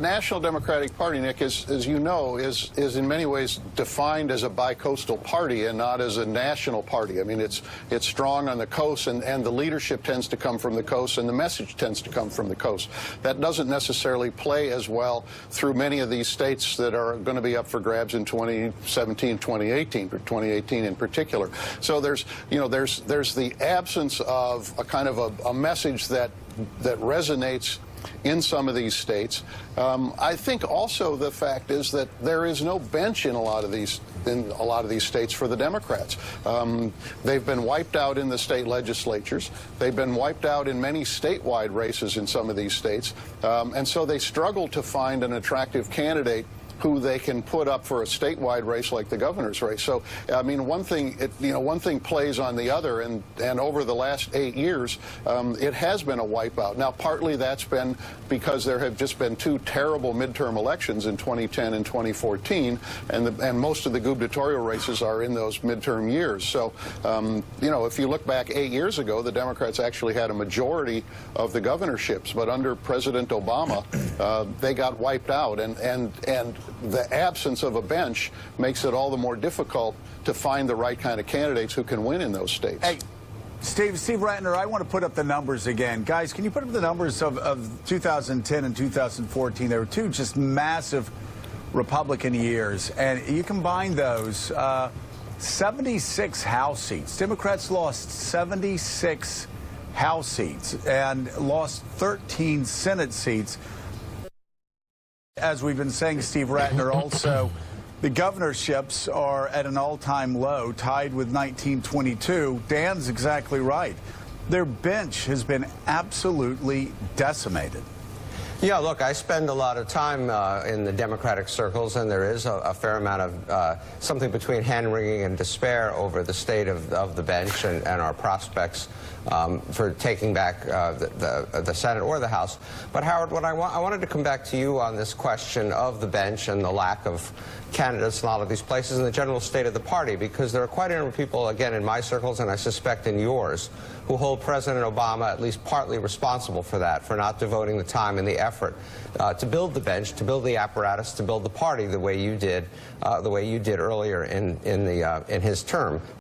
National Democratic Party, Nick, as you know, is in many ways defined as a bicoastal party and not as a national party. I mean, it's strong on the coast, and the leadership tends to come from the coast, and the message tends to come from the coast. That doesn't necessarily play as well through many of these states that are going to be up for grabs in 2017, 2018, or 2018 in particular. So there's the absence of a kind of a message that resonates in some of these states. I think also the fact is that there is no bench in a lot of these states for the Democrats. They've been wiped out in the state legislatures. They've been wiped out in many statewide races in some of these states, and so they struggle to find an attractive candidate who they can put up for a statewide race like the governor's race. So, I mean, one thing plays on the other, and over the last 8 years, it has been a wipeout. Now, partly that's been because there have just been two terrible midterm elections in 2010 and 2014, and most of the gubernatorial races are in those midterm years. So, if you look back 8 years ago, the Democrats actually had a majority of the governorships, but under President Obama, they got wiped out, and the absence of a bench makes it all the more difficult to find the right kind of candidates who can win in those states. Hey, Steve Ratner, I want to put up the numbers again. Guys, can you put up the numbers of 2010 and 2014? They were two just massive Republican years, and you combine those, 76 House seats. Democrats lost 76 House seats and lost 13 Senate seats. As we've been saying, Steve Ratner, also, the governorships are at an all-time low, tied with 1922. Dan's exactly right. Their bench has been absolutely decimated. Yeah, look, I spend a lot of time in the Democratic circles, and there is a fair amount of something between hand-wringing and despair over the state of the bench and our prospects for taking back the Senate or the House. But, Howard, I wanted to come back to you on this question of the bench and the lack of candidates in a lot of these places and the general state of the party, because there are quite a number of people, again, in my circles, and I suspect in yours, who hold President Obama at least partly responsible for that, for not devoting the time and the effort to build the bench, to build the apparatus, to build the party the way you did earlier in his term.